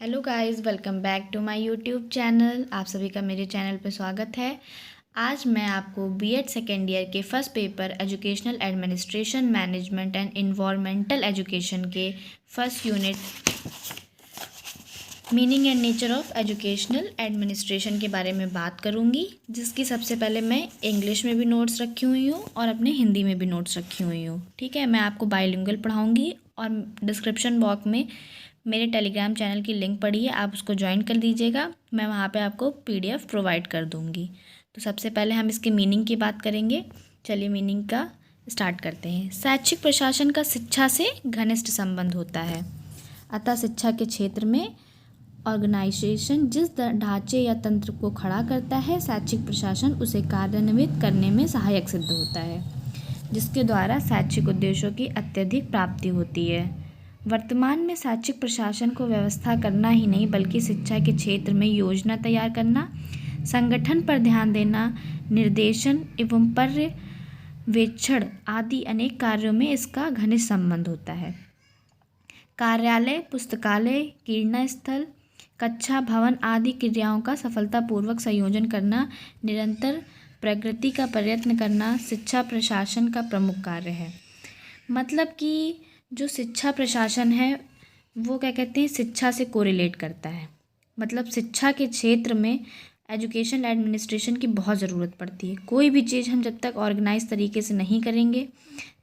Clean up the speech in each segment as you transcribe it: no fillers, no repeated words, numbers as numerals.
Hello guys, welcome back to my YouTube channel. आप सभी का मेरे चैनल पे स्वागत है। आज मैं आपको बीएड सेकेंड ईयर के first paper educational administration management and environmental education के first unit meaning and nature of educational administration के बारे में बात करूंगी, जिसकी सबसे पहले मैं इंग्लिश में भी नोट्स रखी हुई हूँ और अपने हिंदी में भी नोट्स रखी हुई हूँ। ठीक है, मैं आपको बाइलिंगुअल पढ़ाऊँगी और डिस्क्रिप्शन बॉक्स में मेरे टेलीग्राम चैनल की लिंक पड़ी है, आप उसको ज्वाइन कर दीजिएगा। मैं वहाँ पे आपको पीडीएफ प्रोवाइड कर दूँगी। तो सबसे पहले हम इसके मीनिंग की बात करेंगे। चलिए मीनिंग का स्टार्ट करते हैं। शैक्षिक प्रशासन का शिक्षा से घनिष्ठ संबंध होता है, अतः शिक्षा के क्षेत्र में ऑर्गेनाइजेशन जिस ढांचे या तंत्र को खड़ा करता है, शैक्षिक प्रशासन उसे कार्यान्वित करने में सहायक सिद्ध होता है, जिसके द्वारा शैक्षिक उद्देश्यों की अत्यधिक प्राप्ति होती है। वर्तमान में शैक्षिक प्रशासन को व्यवस्था करना ही नहीं बल्कि शिक्षा के क्षेत्र में योजना तैयार करना, संगठन पर ध्यान देना, निर्देशन एवं पर्यवेक्षण आदि अनेक कार्यों में इसका घनिष्ठ संबंध होता है। कार्यालय, पुस्तकालय, क्रीड़ा स्थल, कक्षा, भवन आदि क्रियाओं का सफलतापूर्वक संयोजन करना, निरंतर प्रगति का प्रयत्न करना शिक्षा प्रशासन का प्रमुख कार्य है। मतलब कि जो शिक्षा प्रशासन है वो क्या कहते हैं, शिक्षा से कोरिलेट करता है। मतलब शिक्षा के क्षेत्र में एजुकेशन एडमिनिस्ट्रेशन की बहुत ज़रूरत पड़ती है। कोई भी चीज़ हम जब तक ऑर्गेनाइज तरीके से नहीं करेंगे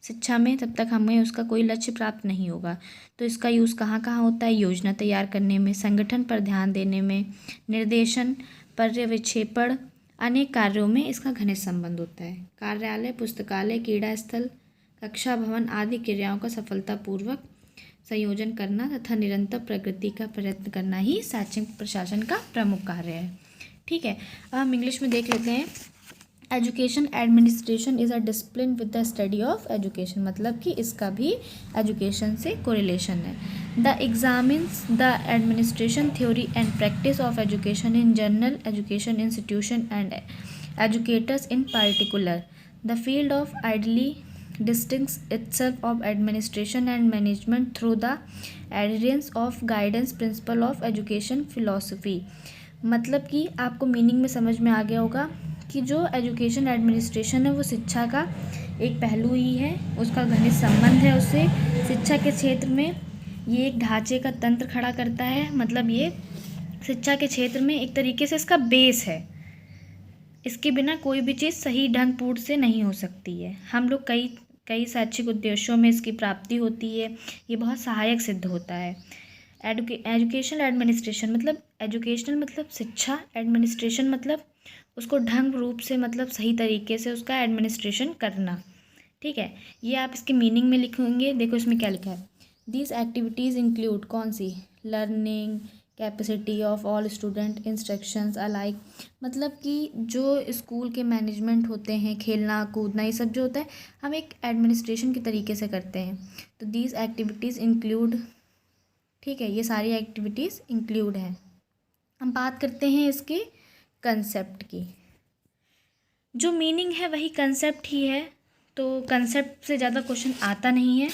शिक्षा में, तब तक हमें उसका कोई लक्ष्य प्राप्त नहीं होगा। तो इसका यूज़ कहाँ कहाँ होता है? योजना तैयार करने में, संगठन पर ध्यान देने में, निर्देशन, पर्यवेक्षण, अनेक कार्यों में इसका घनिष्ठ संबंध होता है। कार्यालय, पुस्तकालय, क्रीड़ा स्थल, कक्षा, भवन आदि क्रियाओं का सफलतापूर्वक संयोजन करना तथा निरंतर प्रगति का प्रयत्न करना ही शैक्षिक प्रशासन का प्रमुख कार्य है। ठीक है, अब हम इंग्लिश में देख लेते हैं। Education administration is a discipline with the study of education. मतलब कि इसका भी एजुकेशन से कोरिलेशन है। The examines the administration theory and practice of education in general, education institution and educators in particular. The field of ideally distinguishes itself of administration and management through the adherence of guidance principle of education philosophy। मतलब कि आपको meaning में समझ में आ गया होगा कि जो एजुकेशन एडमिनिस्ट्रेशन है वो शिक्षा का एक पहलू ही है, उसका घनिष्ठ संबंध है उससे। शिक्षा के क्षेत्र में ये एक ढांचे का तंत्र खड़ा करता है। मतलब ये शिक्षा के क्षेत्र में एक तरीके से इसका बेस है। इसके बिना कोई भी चीज़ सही ढंग पूर्ण से नहीं हो सकती है। हम लोग कई शैक्षिक उद्देश्यों में इसकी प्राप्ति होती है। ये बहुत सहायक सिद्ध होता है। एजुकेशनल एडमिनिस्ट्रेशन मतलब एजुकेशनल मतलब शिक्षा, एडमिनिस्ट्रेशन मतलब उसको ढंग रूप से, मतलब सही तरीके से उसका एडमिनिस्ट्रेशन करना। ठीक है, ये आप इसके मीनिंग में लिखेंगे। देखो इसमें क्या लिखा है। दीज एक्टिविटीज़ इंक्लूड कौन सी? Learning capacity of all student, instructions alike. मतलब कि जो स्कूल के मैनेजमेंट होते हैं, खेलना कूदना, ये सब जो होता है हम एक एडमिनिस्ट्रेशन के तरीके से करते हैं। तो दीज एक्टिविटीज़ इंक्लूड, ठीक है, ये सारी एक्टिविटीज़ इंक्लूड हैं। हम बात करते हैं इसके कंसेप्ट की। जो मीनिंग है वही कंसेप्ट ही है, तो कंसेप्ट से ज़्यादा क्वेश्चन आता नहीं है।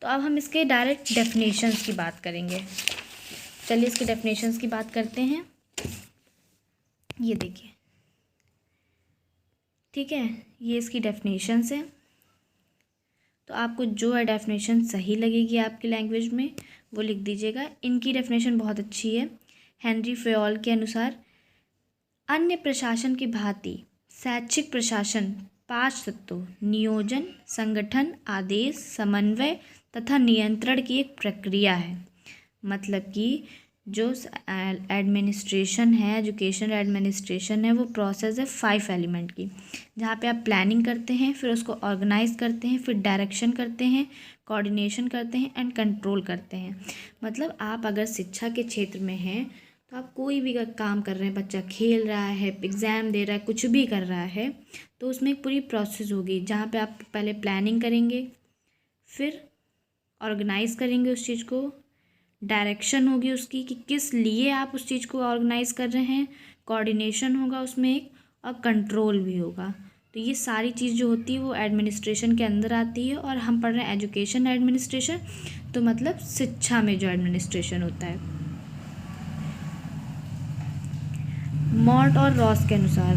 तो अब हम इसके डायरेक्ट डेफिनेशंस की बात करेंगे। चलिए इसके डेफिनेशंस की बात करते हैं। ये देखिए, ठीक है, ये इसकी डेफिनेशंस हैं। तो आपको जो है डेफिनेशन सही लगेगी आपकी लैंग्वेज में वो लिख दीजिएगा। इनकी डेफिनेशन बहुत अच्छी है। हेनरी फेयोल के अनुसार अन्य प्रशासन की भांति शैक्षिक प्रशासन 5 तत्वों नियोजन, संगठन, आदेश, समन्वय तथा नियंत्रण की एक प्रक्रिया है। मतलब कि जो एडमिनिस्ट्रेशन है, एजुकेशन एडमिनिस्ट्रेशन है, वो प्रोसेस है 5 एलिमेंट की, जहाँ पे आप प्लानिंग करते हैं, फिर उसको ऑर्गेनाइज करते हैं, फिर डायरेक्शन करते हैं, कोऑर्डिनेशन करते हैं एंड कंट्रोल करते हैं। मतलब आप अगर शिक्षा के क्षेत्र में हैं तो आप कोई भी काम कर रहे हैं, बच्चा खेल रहा है, एग्ज़ाम दे रहा है, कुछ भी कर रहा है, तो उसमें एक पूरी प्रोसेस होगी जहाँ पे आप पहले प्लानिंग करेंगे, फिर ऑर्गेनाइज करेंगे उस चीज़ को, डायरेक्शन होगी उसकी कि किस लिए आप उस चीज़ को ऑर्गेनाइज कर रहे हैं, कोऑर्डिनेशन होगा उसमें एक, और कंट्रोल भी होगा। तो ये सारी चीज़ जो होती है वो एडमिनिस्ट्रेशन के अंदर आती है। और हम पढ़ रहे हैं एजुकेशन एडमिनिस्ट्रेशन, तो मतलब शिक्षा में जो एडमिनिस्ट्रेशन होता है। मॉर्ट और रॉस के अनुसार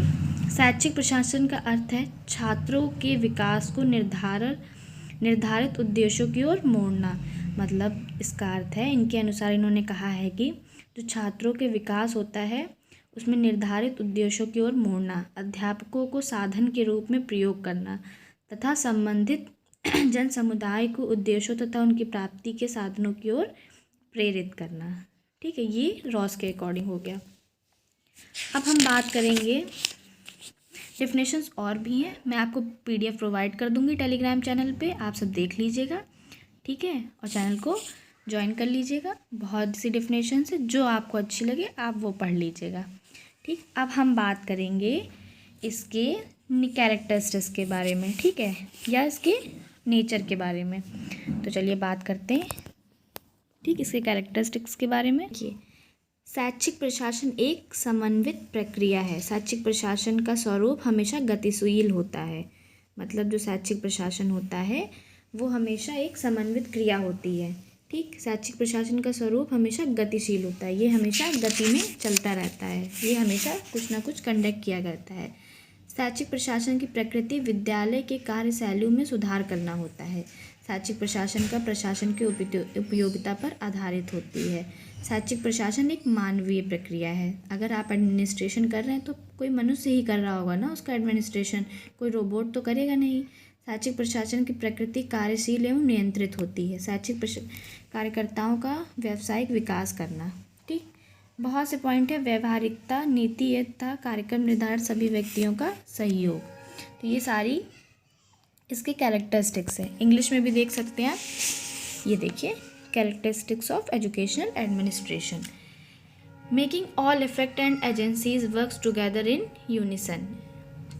शैक्षिक प्रशासन का अर्थ है छात्रों के विकास को निर्धारित उद्देश्यों की ओर मोड़ना। मतलब इसका अर्थ है, इनके अनुसार इन्होंने कहा है कि जो छात्रों के विकास होता है उसमें निर्धारित उद्देश्यों की ओर मोड़ना, अध्यापकों को साधन के रूप में प्रयोग करना तथा संबंधित जन समुदाय को उद्देश्यों तथा उनकी प्राप्ति के साधनों की ओर प्रेरित करना। ठीक है, ये रॉस के अकॉर्डिंग हो गया। अब हम बात करेंगे, डेफिनेशंस और भी हैं, मैं आपको PDF प्रोवाइड कर दूंगी टेलीग्राम चैनल पे, आप सब देख लीजिएगा। ठीक है, और चैनल को ज्वाइन कर लीजिएगा। बहुत सी डेफिनेशंस है, जो आपको अच्छी लगे आप वो पढ़ लीजिएगा। ठीक, अब हम बात करेंगे इसके कैरेक्टरिस्टिक्स के बारे में, ठीक है, या इसके नेचर के बारे में। तो चलिए बात करते हैं, ठीक, इसके कैरेक्टरिस्टिक्स के बारे में। देखिए, शैक्षिक प्रशासन एक समन्वित प्रक्रिया है। शैक्षिक प्रशासन का स्वरूप हमेशा गतिशील होता है। मतलब जो शैक्षिक प्रशासन होता है वो हमेशा एक समन्वित क्रिया होती है। ठीक, शैक्षिक प्रशासन का स्वरूप हमेशा गतिशील होता है, ये हमेशा गति में चलता रहता है, ये हमेशा कुछ ना कुछ कंडक्ट किया करता है। शैक्षिक प्रशासन की प्रकृति विद्यालय के कार्यशैलियों में सुधार करना होता है। शैक्षिक प्रशासन का प्रशासन की उपयोगिता पर आधारित होती है। शैक्षिक प्रशासन एक मानवीय प्रक्रिया है। अगर आप एडमिनिस्ट्रेशन कर रहे हैं तो कोई मनुष्य ही कर रहा होगा ना उसका एडमिनिस्ट्रेशन, कोई रोबोट तो करेगा नहीं। शैक्षिक प्रशासन की प्रकृति कार्यशील एवं नियंत्रित होती है। शैक्षिक कार्यकर्ताओं का व्यावसायिक विकास करना। ठीक, बहुत से पॉइंट है, व्यवहारिकता, नीति तथा कार्यक्रम निर्धारण, सभी व्यक्तियों का सहयोग। तो ये सारी इसके कैरेक्टरिस्टिक्स है। इंग्लिश में भी देख सकते हैं आप, ये देखिए, characteristics of educational administration, making all effect and agencies works together in unison.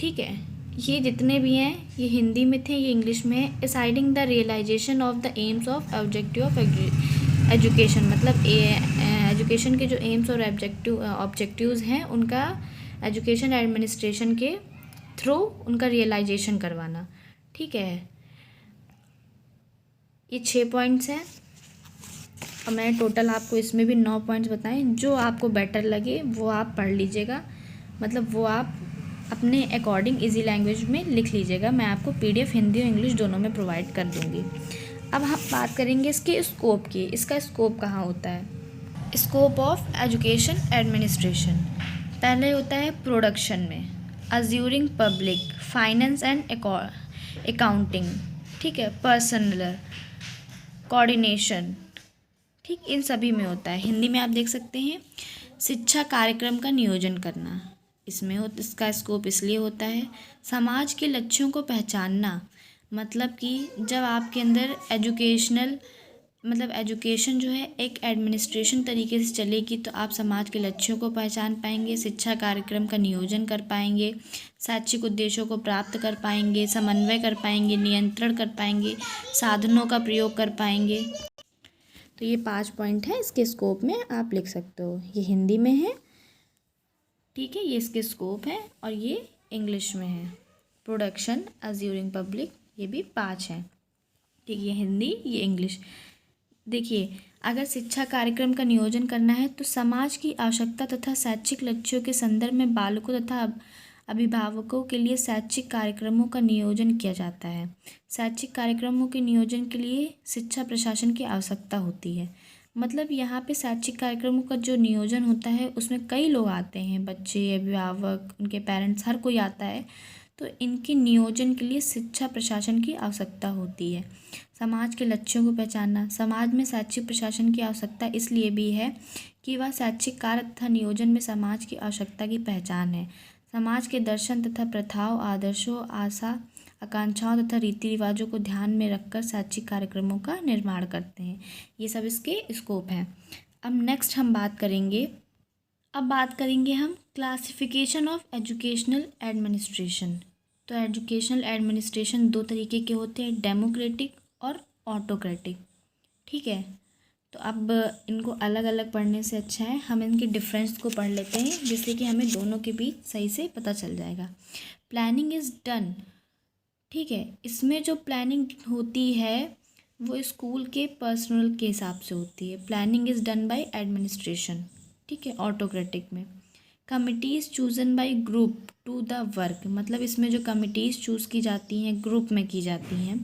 ठीक है, ये जितने भी हैं ये हिंदी में थे, ये इंग्लिश में है। Deciding the realisation of the aims of objective of education, मतलब एजुकेशन के जो एम्स और ऑब्जेक्टिव्स हैं उनका एजुकेशन एडमिनिस्ट्रेशन के थ्रू उनका रियलाइजेशन करवाना। ठीक है, ये 6 पॉइंट्स हैं और मैंने टोटल आपको इसमें भी 9 पॉइंट्स बताएं। जो आपको बेटर लगे वो आप पढ़ लीजिएगा, मतलब वो आप अपने अकॉर्डिंग इजी लैंग्वेज में लिख लीजिएगा। मैं आपको PDF हिंदी और इंग्लिश दोनों में प्रोवाइड कर दूँगी। अब हम बात करेंगे इसके स्कोप की। इसका स्कोप कहाँ होता है? स्कोप ऑफ एजुकेशन एडमिनिस्ट्रेशन पहले होता है प्रोडक्शन में, अज्यूरिंग पब्लिक, फाइनेंस एंड अकाउंटिंग, ठीक है, पर्सनल कोऑर्डिनेशन, ठीक, इन सभी में होता है। हिंदी में आप देख सकते हैं शिक्षा कार्यक्रम का नियोजन करना, इसमें इसका स्कोप इसलिए होता है समाज के लक्ष्यों को पहचानना। मतलब कि जब आपके अंदर एजुकेशन जो है एक एडमिनिस्ट्रेशन तरीके से चलेगी तो आप समाज के लक्ष्यों को पहचान पाएंगे, शिक्षा कार्यक्रम का नियोजन कर पाएंगे, शैक्षिक उद्देश्यों को प्राप्त कर पाएंगे, समन्वय कर पाएंगे, नियंत्रण कर पाएंगे, साधनों का प्रयोग कर पाएंगे। तो ये 5 पॉइंट है इसके स्कोप में, आप लिख सकते हो। ये हिंदी में है, ठीक है, ये इसके स्कोप है, और ये इंग्लिश में है, प्रोडक्शन, अज्यूरिंग पब्लिक, ये भी 5 हैं। ठीक, ये हिंदी, ये इंग्लिश। देखिए, अगर शिक्षा कार्यक्रम का नियोजन करना है तो समाज की आवश्यकता तथा शैक्षिक लक्ष्यों के संदर्भ में बालकों तथा अभिभावकों के लिए शैक्षिक कार्यक्रमों का नियोजन किया जाता है। शैक्षिक कार्यक्रमों के नियोजन के लिए शिक्षा प्रशासन की आवश्यकता होती है। मतलब यहाँ पे शैक्षिक कार्यक्रमों का जो नियोजन होता है उसमें कई लोग आते हैं, बच्चे, अभिभावक, उनके पेरेंट्स, हर कोई आता है। तो इनके नियोजन के लिए शिक्षा प्रशासन की आवश्यकता होती है। समाज के लक्ष्यों को पहचानना, समाज में शैक्षिक प्रशासन की आवश्यकता इसलिए भी है कि वह शैक्षिक कार्य तथा नियोजन में समाज की आवश्यकता की पहचान है। समाज के दर्शन तथा प्रथाओं, आदर्शों, आशा आकांक्षाओं तथा रीति रिवाजों को ध्यान में रखकर शैक्षिक कार्यक्रमों का निर्माण करते हैं। ये सब इसके स्कोप हैं। अब नेक्स्ट हम बात करेंगे हम क्लासिफिकेशन ऑफ एजुकेशनल एडमिनिस्ट्रेशन। तो एजुकेशनल एडमिनिस्ट्रेशन 2 तरीके के होते हैं, डेमोक्रेटिक और ऑटोक्रेटिक। ठीक है, तो अब इनको अलग अलग पढ़ने से अच्छा है हम इनके डिफरेंस को पढ़ लेते हैं, जिससे कि हमें दोनों के बीच सही से पता चल जाएगा। प्लानिंग इज़ डन, ठीक है, इसमें जो प्लानिंग होती है वो स्कूल के पर्सनल के हिसाब से होती है। Planning is done by administration, ठीक है, ऑटोक्रेटिक में। Committees chosen by group to the work, मतलब इसमें जो कमिटीज़ चूज़ की जाती हैं ग्रुप में की जाती हैं।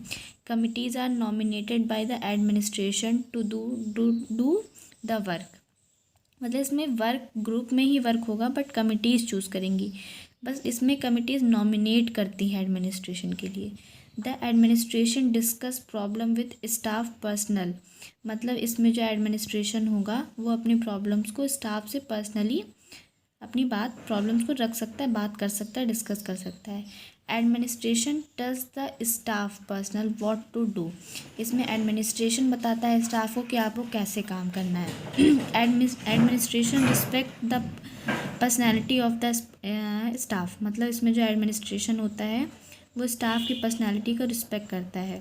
Committees are nominated by the administration to do the work, मतलब इसमें वर्क ग्रुप में ही वर्क होगा बट कमिटीज़ चूज़ करेंगी, बस इसमें कमिटीज़ नॉमिनेट करती हैं एडमिनिस्ट्रेशन के लिए। The administration discuss problem with staff personal, मतलब इसमें जो एडमिनिस्ट्रेशन होगा वो अपनी प्रॉब्लम्स को स्टाफ से पर्सनली अपनी प्रॉब्लम्स को रख सकता है, बात कर सकता है, डिस्कस कर सकता है। Administration tells the staff personal what to do, इसमें एडमिनिस्ट्रेशन बताता है स्टाफ को कि आपको कैसे काम करना है। Administration respect the personality of the staff, मतलब इसमें जो एडमिनिस्ट्रेशन होता है वो स्टाफ की पर्सनैलिटी को रिस्पेक्ट करता है।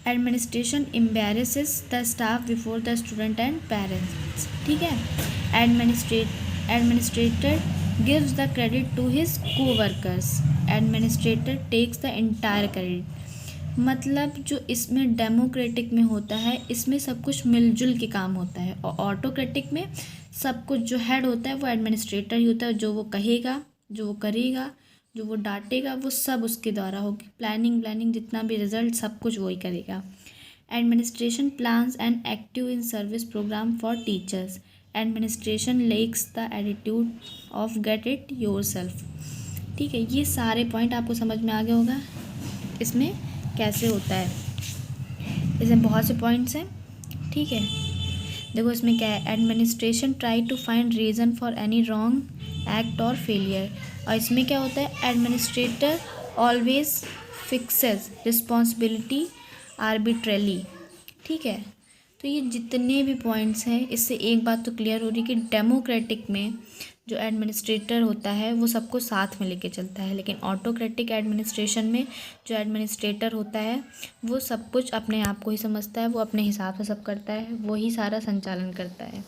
Administration embarrasses the staff before the student and parents, ठीक है। Administrator gives the credit to his coworkers, administrator takes the entire credit, मतलब जो इसमें डेमोक्रेटिक में होता है इसमें सब कुछ मिलजुल के काम होता है, और ऑटोक्रेटिक में सब कुछ जो हेड होता है वो एडमिनिस्ट्रेटर ही होता है, जो वो कहेगा, जो वो करेगा, जो वो डांटेगा वो सब उसके द्वारा होगी, प्लानिंग जितना भी रिजल्ट सब कुछ वही करेगा। Administration plans and active in service programme for teachers, administration lacks the attitude of get it yourself, ठीक है। ये सारे पॉइंट आपको समझ में आ गया होगा इसमें कैसे होता है, इसमें बहुत से पॉइंट्स हैं, ठीक है। देखो इसमें क्या है, administration try to find reason for any wrong act और फेलियर, और इसमें क्या होता है, administrator always fixes responsibility arbitrarily, ठीक है। तो ये जितने भी पॉइंट्स हैं इससे एक बात तो क्लियर हो रही कि डेमोक्रेटिक में जो एडमिनिस्ट्रेटर होता है वो सबको साथ में लेके चलता है, लेकिन ऑटोक्रेटिक एडमिनिस्ट्रेशन में जो एडमिनिस्ट्रेटर होता है वो सब कुछ अपने आप को ही समझता है, वो अपने हिसाब से सब करता है, वो ही सारा संचालन करता है,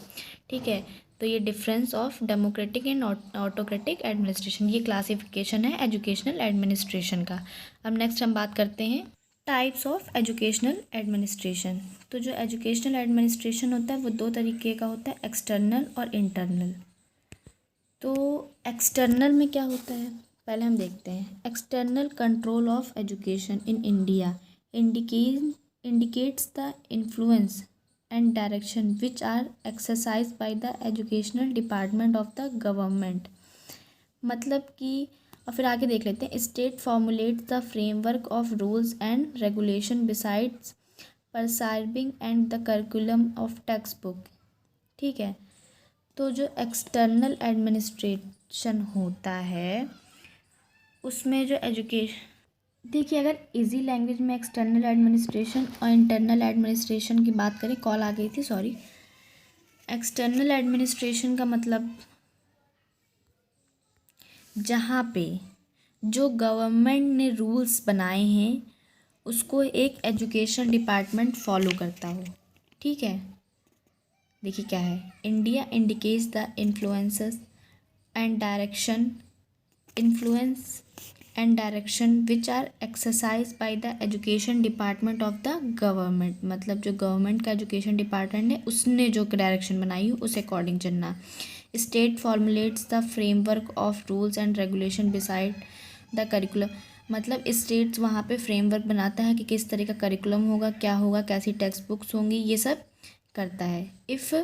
ठीक है। तो ये difference of democratic and autocratic administration, ये क्लासिफिकेशन है एजुकेशनल एडमिनिस्ट्रेशन का। अब नेक्स्ट हम बात करते हैं टाइप्स ऑफ एजुकेशनल एडमिनिस्ट्रेशन। तो जो एजुकेशनल एडमिनिस्ट्रेशन होता है वो दो तरीके का होता है, एक्सटर्नल और इंटरनल। तो एक्सटर्नल में क्या होता है पहले हम देखते हैं। External control of education in India indicates the influence and direction which are exercised by the educational department of the government, मतलब कि और फिर आगे देख लेते हैं। State formulates the framework of rules and regulation besides prescribing and the curriculum of textbook, ठीक है। तो जो एक्सटर्नल एडमिनिस्ट्रेशन होता है उसमें जो एजुकेशन, देखिए अगर इजी लैंग्वेज में एक्सटर्नल एडमिनिस्ट्रेशन और इंटरनल एडमिनिस्ट्रेशन की बात करें, कॉल आ गई थी सॉरी। एक्सटर्नल एडमिनिस्ट्रेशन का मतलब जहाँ पे जो गवर्नमेंट ने रूल्स बनाए हैं उसको एक एजुकेशन डिपार्टमेंट फॉलो करता हो, ठीक है। देखिए क्या है, India indicates the influence and direction which are exercise by the education department of the government, मतलब जो गवर्नमेंट का एजुकेशन डिपार्टमेंट है उसने जो डायरेक्शन बनाई हो उस अकॉर्डिंग चलना। State formulates the framework of rules and regulation beside the curriculum, मतलब स्टेट्स वहाँ पे फ्रेमवर्क बनाता है कि किस तरह का करिकुलम होगा, क्या होगा, कैसी टेक्स्ट बुक्स होंगी, ये सब करता है। If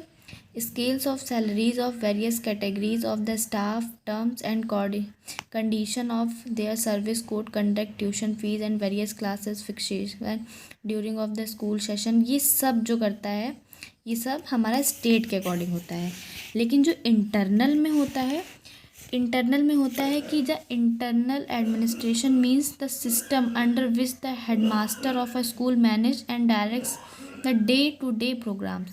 scales of salaries of various categories of the staff terms and condition of their service code conduct tuition fees and various classes fixation during of the school session, ये सब जो करता है ये सब हमारा स्टेट के अकॉर्डिंग होता है। लेकिन जो इंटरनल में होता है कि the internal administration means the system under which the headmaster of a school manage and directs the day to day programmes,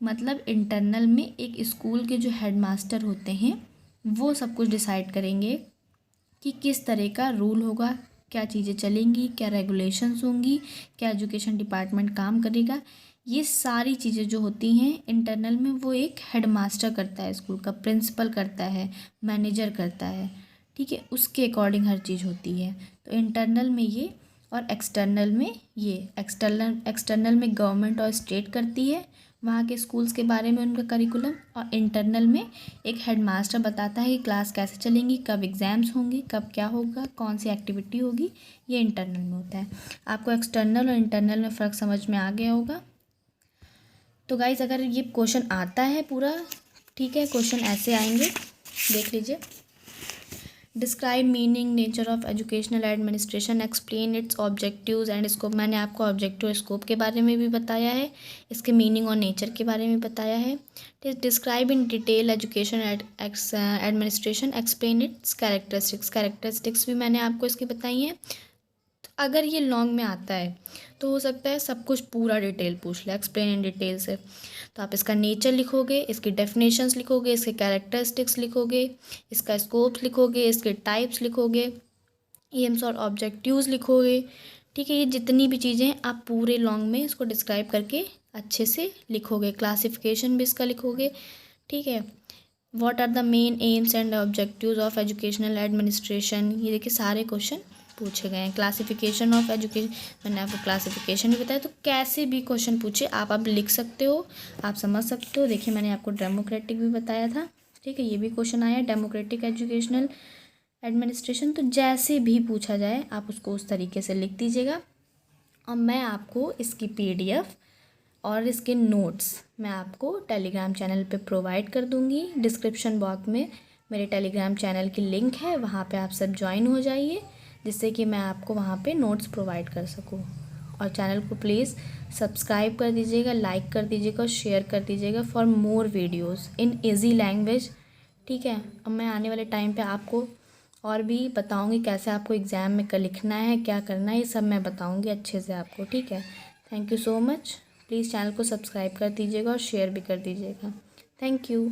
मतलब इंटरनल में एक स्कूल के जो हेडमास्टर होते हैं वो सब कुछ डिसाइड करेंगे कि किस तरह का रूल होगा, क्या चीज़ें चलेंगी, क्या रेगुलेशंस होंगी, क्या एजुकेशन डिपार्टमेंट काम करेगा। ये सारी चीज़ें जो होती हैं इंटरनल में वो एक हेडमास्टर करता है, स्कूल का प्रिंसिपल करता है, मैनेजर करता है, ठीक है, उसके अकॉर्डिंग हर चीज़ होती है। तो इंटरनल में ये और एक्सटर्नल में ये, एक्सटर्नल में गवर्नमेंट और स्टेट करती है वहाँ के स्कूल्स के बारे में, उनका करिकुलम। और इंटरनल में एक हेडमास्टर बताता है कि क्लास कैसे चलेंगी, कब एग्ज़ाम्स होंगी, कब क्या होगा, कौन सी एक्टिविटी होगी। ये इंटरनल में होता है। आपको एक्सटर्नल और इंटरनल में फ़र्क समझ में आ गया होगा। तो गाइज़ अगर ये क्वेश्चन आता है पूरा, ठीक है, क्वेश्चन ऐसे आएंगे, देख लीजिए। Describe meaning nature of educational administration, explain it's objectives and scope. मैंने आपको ऑब्जेक्टिव स्कोप के बारे में भी बताया है, इसके मीनिंग और नेचर के बारे में बताया है। Describe in detail education administration, explain it's characteristics. Characteristics भी मैंने आपको इसकी बताई हैं। अगर ये लॉन्ग में आता है तो हो सकता है सब कुछ पूरा डिटेल पूछ ले, एक्सप्लेन इन डिटेल से। तो आप इसका नेचर लिखोगे, इसकी डेफिनेशंस लिखोगे, इसके कैरेक्टरिस्टिक्स लिखोगे, इसका स्कोप्स लिखोगे, इसके टाइप्स लिखोगे, एम्स और ऑब्जेक्टिव्स लिखोगे। ठीक है, ये जितनी भी चीज़ें हैं आप पूरे लॉन्ग में इसको डिस्क्राइब करके अच्छे से लिखोगे। क्लासिफिकेशन भी इसका लिखोगे। ठीक है, what are the main aims and objectives of educational administration, ये देखिए सारे क्वेश्चन पूछे गए हैं। क्लासिफिकेशन ऑफ एजुकेशन, मैंने आपको क्लासिफिकेशन भी बताया। तो कैसे भी क्वेश्चन पूछे आप लिख सकते हो, आप समझ सकते हो। देखिए मैंने आपको डेमोक्रेटिक भी बताया था। ठीक है, ये भी क्वेश्चन आया डेमोक्रेटिक एजुकेशनल एडमिनिस्ट्रेशन। तो जैसे भी पूछा जाए आप उसको उस तरीके से लिख दीजिएगा। और मैं आपको इसकी PDF और इसके नोट्स मैं आपको टेलीग्राम चैनल पे प्रोवाइड कर दूँगी। डिस्क्रिप्शन बॉक्स में मेरे टेलीग्राम चैनल की लिंक है, वहाँ पे आप सब ज्वाइन हो जाइए, जिससे कि मैं आपको वहाँ पे नोट्स प्रोवाइड कर सकूँ। और चैनल को प्लीज़ सब्सक्राइब कर दीजिएगा, लाइक कर दीजिएगा और शेयर कर दीजिएगा for more videos in easy language. ठीक है, अब मैं आने वाले टाइम पे आपको और भी बताऊँगी कैसे आपको एग्ज़ाम में लिखना है, क्या करना है, ये सब मैं बताऊँगी अच्छे से आपको। ठीक है, thank you so much. Please channel को सब्सक्राइब कर दीजिएगा और शेयर भी कर दीजिएगा। Thank you.